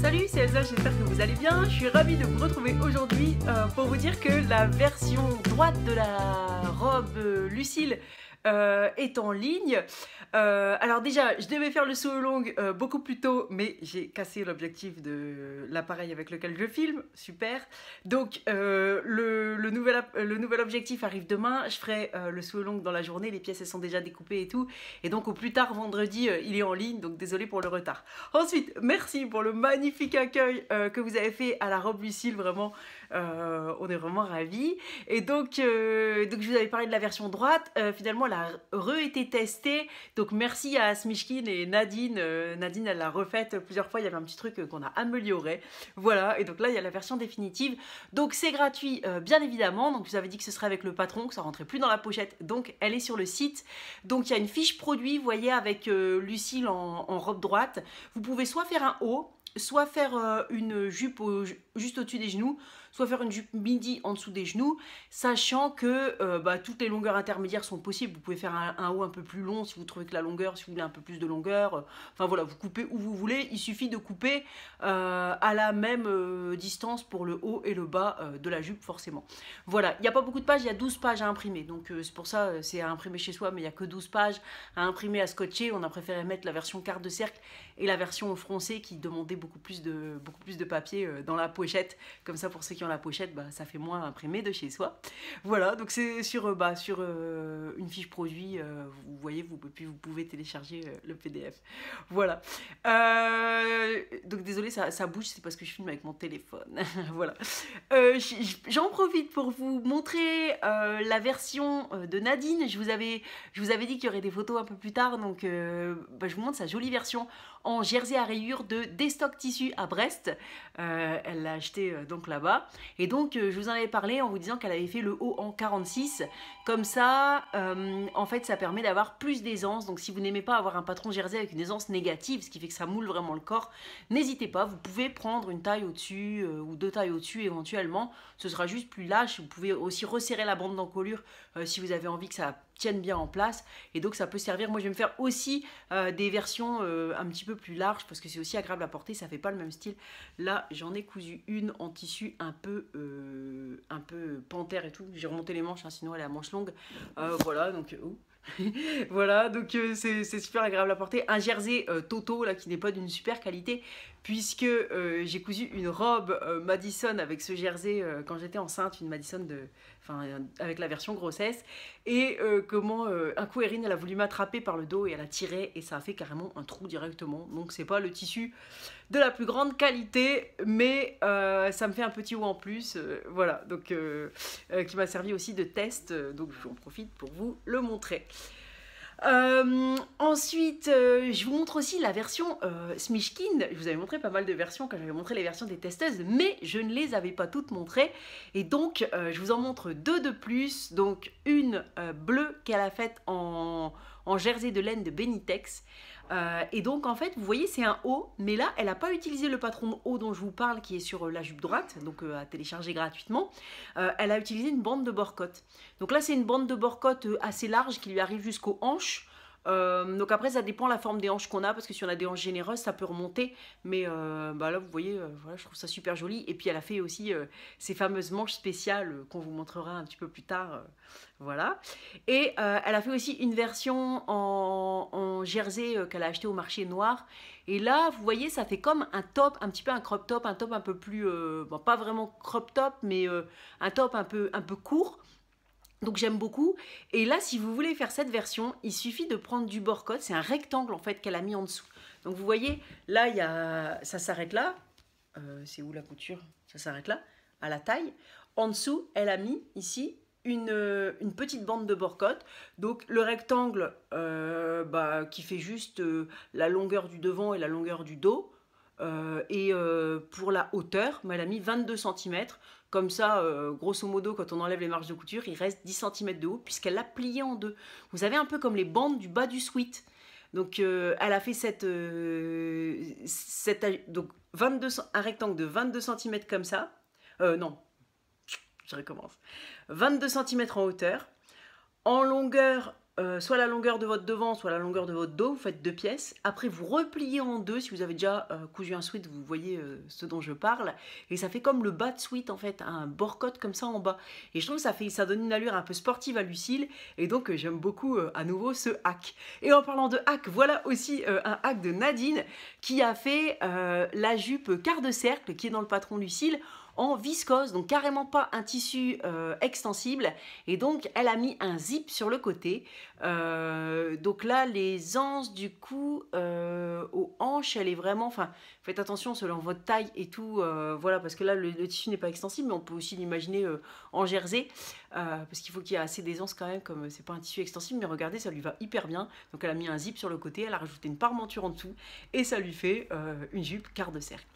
Salut, c'est Elsa, j'espère que vous allez bien. Je suis ravie de vous retrouver aujourd'hui pour vous dire que la version droite de la robe Lucille est en ligne. Alors déjà, je devais faire le saut long beaucoup plus tôt, mais j'ai cassé l'objectif de l'appareil avec lequel je filme. Super. Donc le nouvel objectif arrive demain. Je ferai le saut long dans la journée. Les pièces elles sont déjà découpées et tout. Et donc au plus tard vendredi, il est en ligne. Donc désolé pour le retard. Ensuite, merci pour le magnifique accueil que vous avez fait à la robe Lucille. Vraiment, on est vraiment ravis. Et donc je vous avais parlé de la version droite. Finalement, elle a re-été testée. Donc merci à Smishkin et Nadine. Nadine, elle l'a refaite plusieurs fois. Il y avait un petit truc qu'on a amélioré. Voilà. Et donc là, il y a la version définitive. Donc c'est gratuit, bien évidemment. Donc je vous avais dit que ce serait avec le patron, que ça rentrait plus dans la pochette. Donc elle est sur le site. Donc il y a une fiche produit, vous voyez, avec Lucille en robe droite. Vous pouvez soit faire un haut, soit faire une jupe juste au-dessus des genoux, soit faire une jupe midi en dessous des genoux, sachant que toutes les longueurs intermédiaires sont possibles. Vous pouvez faire un haut un peu plus long si vous trouvez que la longueur, si vous voulez un peu plus de longueur. Enfin voilà, vous coupez où vous voulez. Il suffit de couper à la même distance pour le haut et le bas de la jupe forcément. Voilà, il n'y a pas beaucoup de pages, il y a 12 pages à imprimer. Donc c'est pour ça, c'est à imprimer chez soi, mais il n'y a que 12 pages à imprimer, à scotcher. On a préféré mettre la version quart de cercle et la version froncée qui demandait beaucoup plus de papier dans la pochette. Comme ça, pour ceux qui ont la pochette, ça fait moins imprimer de chez soi. Voilà, donc c'est sur une fiche produit, vous voyez, vous pouvez télécharger le PDF. Voilà. Donc désolé, ça bouge, c'est parce que je filme avec mon téléphone. Voilà. J'en profite pour vous montrer la version de Nadine. Je vous avais dit qu'il y aurait des photos un peu plus tard, donc je vous montre sa jolie version en jersey à rayures de Destock Tissu à Brest. Elle l'a acheté donc là-bas. Et donc, je vous en avais parlé en vous disant qu'elle avait fait le haut en 46. Comme ça, en fait, ça permet d'avoir plus d'aisance. Donc, si vous n'aimez pas avoir un patron jersey avec une aisance négative, ce qui fait que ça moule vraiment le corps, n'hésitez pas. Vous pouvez prendre une taille au-dessus ou deux tailles au-dessus éventuellement. Ce sera juste plus lâche. Vous pouvez aussi resserrer la bande d'encolure si vous avez envie que ça tienne bien en place. Et donc, ça peut servir. Moi, je vais me faire aussi des versions un petit peu plus larges parce que c'est aussi agréable à porter. Ça fait pas le même style. Là, j'en ai cousu une en tissu un peu panthère et tout. J'ai remonté les manches, hein, sinon elle est à manches longues. Voilà, donc voilà, donc c'est super agréable à porter. Un jersey Toto là qui n'est pas d'une super qualité puisque j'ai cousu une robe Madison avec ce jersey quand j'étais enceinte, une Madison avec la version grossesse. Et un coup Erin elle a voulu m'attraper par le dos et elle a tiré et ça a fait carrément un trou directement. Donc c'est pas le tissu de la plus grande qualité, mais ça me fait un petit haut en plus, voilà, donc qui m'a servi aussi de test, donc j'en profite pour vous le montrer. Ensuite, je vous montre aussi la version Smishkin. Je vous avais montré pas mal de versions quand j'avais montré les versions des testeuses, mais je ne les avais pas toutes montrées. Et donc, je vous en montre deux de plus. Donc, une bleue qu'elle a faite en jersey de laine de Benitex. Et donc en fait vous voyez c'est un haut, mais là elle n'a pas utilisé le patron de haut dont je vous parle qui est sur la jupe droite, donc à télécharger gratuitement. Elle a utilisé une bande de bord-côte. Donc là c'est une bande de bord-côte assez large qui lui arrive jusqu'aux hanches. Donc après ça dépend la forme des hanches qu'on a, parce que si on a des hanches généreuses ça peut remonter, mais là vous voyez, voilà, je trouve ça super joli. Et puis elle a fait aussi ces fameuses manches spéciales qu'on vous montrera un petit peu plus tard, voilà. Et elle a fait aussi une version en jersey qu'elle a acheté au marché noir. Et là vous voyez ça fait comme un top, un petit peu un crop top, un top un peu plus, pas vraiment crop top, mais un top un peu court. Donc j'aime beaucoup. Et là, si vous voulez faire cette version, il suffit de prendre du bord-côte. C'est un rectangle en fait qu'elle a mis en dessous. Donc vous voyez, là, ça s'arrête là. C'est où la couture? Ça s'arrête là, à la taille. En dessous, elle a mis ici une petite bande de bord-côte. Donc le rectangle qui fait juste la longueur du devant et la longueur du dos. Pour la hauteur, elle a mis 22 cm. Comme ça, grosso modo, quand on enlève les marges de couture, il reste 10 cm de haut puisqu'elle l'a plié en deux. Vous savez, un peu comme les bandes du bas du sweat. Donc, elle a fait donc un rectangle de 22 cm comme ça. Non, je recommence. 22 cm en hauteur. En longueur, soit la longueur de votre devant, soit la longueur de votre dos, vous faites 2 pièces. Après, vous repliez en deux, si vous avez déjà cousu un sweat, vous voyez ce dont je parle. Et ça fait comme le bas de sweat, en fait, un bord-cote comme ça en bas. Et je trouve que ça donne une allure un peu sportive à Lucille. Et donc, j'aime beaucoup, à nouveau, ce hack. Et en parlant de hack, voilà aussi un hack de Nadine, qui a fait la jupe quart de cercle, qui est dans le patron Lucille, en viscose, donc carrément pas un tissu extensible, et donc elle a mis un zip sur le côté. Donc là, les anses du cou aux hanches, elle est vraiment, enfin, faites attention selon votre taille et tout, voilà, parce que là le tissu n'est pas extensible, mais on peut aussi l'imaginer en jersey, parce qu'il faut qu'il y ait assez d'aisance quand même, comme c'est pas un tissu extensible, mais regardez, ça lui va hyper bien. Donc elle a mis un zip sur le côté, elle a rajouté une parmenture en dessous, et ça lui fait une jupe quart de cercle.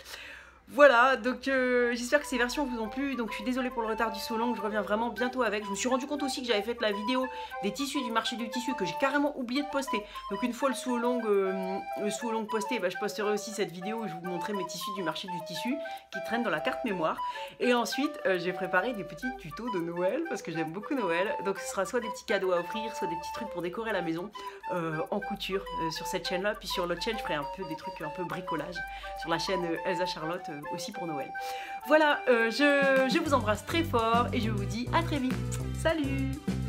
Voilà, donc j'espère que ces versions vous ont plu. Donc je suis désolée pour le retard du saut long, je reviens vraiment bientôt avec. Je me suis rendu compte aussi que j'avais fait la vidéo des tissus du marché du tissu que j'ai carrément oublié de poster. Donc une fois le saut long posté, bah, je posterai aussi cette vidéo où je vous montrerai mes tissus du marché du tissu qui traînent dans la carte mémoire. Et ensuite j'ai préparé des petits tutos de Noël parce que j'aime beaucoup Noël. Donc ce sera soit des petits cadeaux à offrir, soit des petits trucs pour décorer la maison en couture sur cette chaîne là. Puis sur l'autre chaîne je ferai un peu des trucs un peu bricolage sur la chaîne Elsa Charlotte aussi pour Noël. Voilà, je vous embrasse très fort et je vous dis à très vite. Salut!